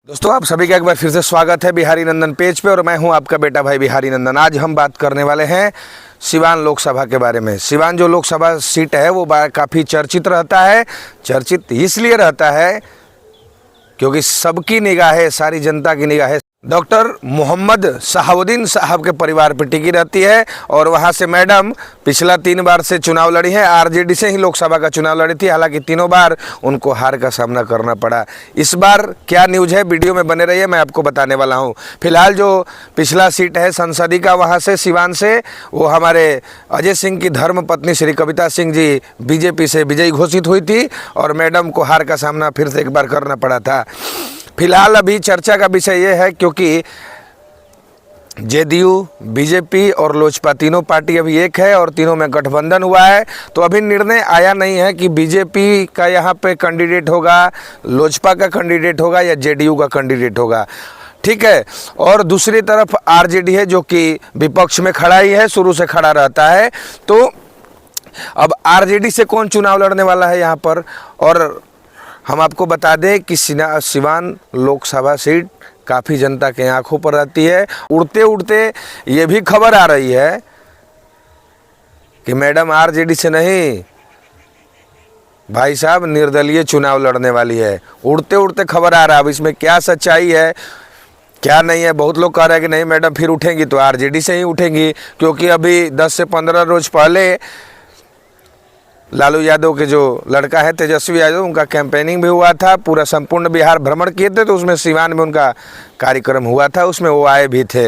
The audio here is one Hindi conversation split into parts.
दोस्तों आप सभी का एक बार फिर से स्वागत है बिहारी नंदन पेज पे और मैं हूं आपका बेटा भाई बिहारी नंदन। आज हम बात करने वाले हैं सिवान लोकसभा के बारे में। सिवान जो लोकसभा सीट है वो काफ़ी चर्चित रहता है। चर्चित इसलिए रहता है क्योंकि सबकी निगाहें, सारी जनता की निगाहें डॉक्टर मोहम्मद शहाबुद्दीन साहब के परिवार पर टिकी रहती है। और वहां से मैडम पिछला 3 बार से चुनाव लड़ी है। आरजेडी से ही लोकसभा का चुनाव लड़ी थी, हालांकि तीनों बार उनको हार का सामना करना पड़ा। इस बार क्या न्यूज़ है, वीडियो में बने रहिए, मैं आपको बताने वाला हूं। फिलहाल जो पिछला सीट है संसदीय का, वहां से सिवान से वो हमारे अजय सिंह की धर्म पत्नी श्री कविता सिंह जी बीजेपी से विजयी घोषित हुई थी और मैडम को हार का सामना फिर से एक बार करना पड़ा था। फिलहाल अभी चर्चा का विषय ये है क्योंकि जेडीयू, बीजेपी और लोजपा तीनों पार्टी अभी एक है और तीनों में गठबंधन हुआ है। तो अभी निर्णय आया नहीं है कि बीजेपी का यहाँ पे कैंडिडेट होगा, लोजपा का कैंडिडेट होगा या जेडीयू का कैंडिडेट होगा, ठीक है। और दूसरी तरफ आरजेडी है जो कि विपक्ष में खड़ा ही है, शुरू से खड़ा रहता है। तो अब आरजेडी से कौन चुनाव लड़ने वाला है यहाँ पर, और हम आपको बता दें कि सिवान लोकसभा सीट काफ़ी जनता के आंखों पर रहती है। उड़ते उड़ते ये भी खबर आ रही है कि मैडम आरजेडी से नहीं, भाई साहब निर्दलीय चुनाव लड़ने वाली है। उड़ते उड़ते खबर आ रहा है। अब इसमें क्या सच्चाई है क्या नहीं है, बहुत लोग कह रहे हैं कि नहीं मैडम फिर उठेंगी तो आरजेडी से ही उठेंगी, क्योंकि अभी 10 से 15 रोज पहले लालू यादव के जो लड़का है तेजस्वी यादव, उनका कैंपेनिंग भी हुआ था, पूरा संपूर्ण बिहार भ्रमण किए थे, तो उसमें सिवान में उनका कार्यक्रम हुआ था, उसमें वो आए भी थे।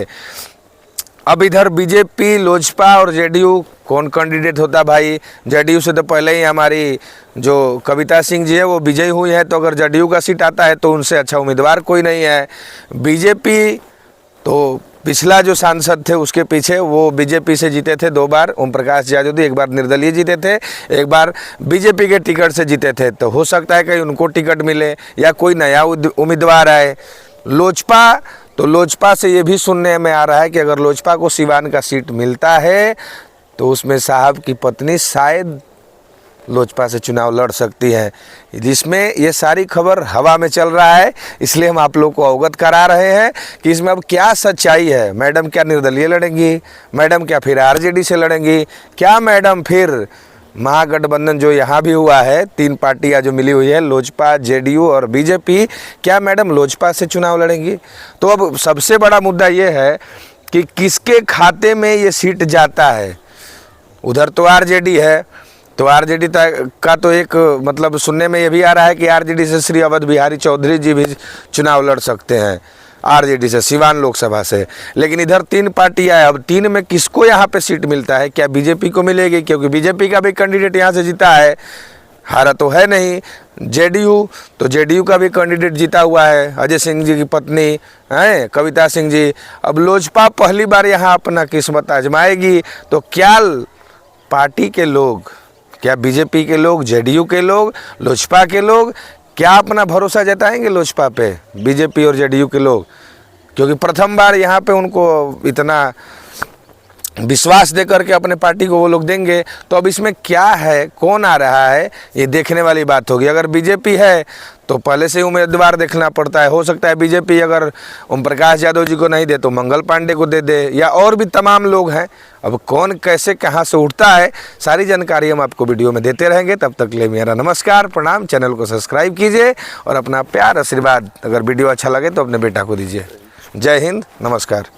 अब इधर बीजेपी, लोजपा और जेडीयू कौन कैंडिडेट होता भाई। जेडीयू से तो पहले ही हमारी जो कविता सिंह जी है वो विजयी हुई है, तो अगर जेडीयू का सीट आता है तो उनसे अच्छा उम्मीदवार कोई नहीं है। बीजेपी तो पिछला जो सांसद थे उसके पीछे वो बीजेपी से जीते थे 2 बार, ओम प्रकाश जाजोदी, एक बार निर्दलीय जीते थे, एक बार बीजेपी के टिकट से जीते थे। तो हो सकता है कहीं उनको टिकट मिले या कोई नया उम्मीदवार आए। लोजपा, तो लोजपा से ये भी सुनने में आ रहा है कि अगर लोजपा को सिवान का सीट मिलता है तो उसमें साहब की पत्नी शायद लोजपा से चुनाव लड़ सकती है। जिसमें ये सारी खबर हवा में चल रहा है, इसलिए हम आप लोग को अवगत करा रहे हैं कि इसमें अब क्या सच्चाई है। मैडम क्या निर्दलीय लड़ेंगी, मैडम क्या फिर आरजेडी से लड़ेंगी, क्या मैडम फिर महागठबंधन जो यहाँ भी हुआ है, 3 पार्टियाँ जो मिली हुई है लोजपा, जेडीयू और बीजेपी, क्या मैडम लोजपा से चुनाव लड़ेंगी। तो अब सबसे बड़ा मुद्दा ये है कि किसके खाते में ये सीट जाता है। उधर तो आरजेडी है, तो आरजेडी का तो एक मतलब सुनने में ये भी आ रहा है कि आरजेडी से श्री अवध बिहारी चौधरी जी भी चुनाव लड़ सकते हैं आरजेडी से, सिवान लोकसभा से। लेकिन इधर 3 पार्टियां है, अब 3 में किसको यहाँ पे सीट मिलता है, क्या बीजेपी को मिलेगी, क्योंकि बीजेपी का भी कैंडिडेट यहाँ से जीता है, हारा तो है नहीं। जेडीयू, तो जेडीयू का भी कैंडिडेट जीता हुआ है, अजय सिंह जी की पत्नी हैं कविता सिंह जी। अब लोजपा पहली बार यहाँ अपना किस्मत आजमाएगी, तो क्या पार्टी के लोग, क्या बीजेपी के लोग, जेडीयू के लोग, लोजपा के लोग क्या अपना भरोसा जताएंगे लोजपा पे, बीजेपी और जेडीयू के लोग, क्योंकि प्रथम बार यहाँ पे उनको इतना विश्वास दे करके अपने पार्टी को वो लोग देंगे। तो अब इसमें क्या है, कौन आ रहा है, ये देखने वाली बात होगी। अगर बीजेपी है तो पहले से उम्मीदवार देखना पड़ता है। हो सकता है बीजेपी अगर ओम प्रकाश यादव जी को नहीं दे तो मंगल पांडे को दे दे, या और भी तमाम लोग हैं। अब कौन कैसे कहाँ से उठता है, सारी जानकारी हम आपको वीडियो में देते रहेंगे। तब तक के लिए मेरा नमस्कार, प्रणाम। चैनल को सब्सक्राइब कीजिए और अपना प्यार आशीर्वाद अगर वीडियो अच्छा लगे तो अपने बेटा को दीजिए। जय हिंद, नमस्कार।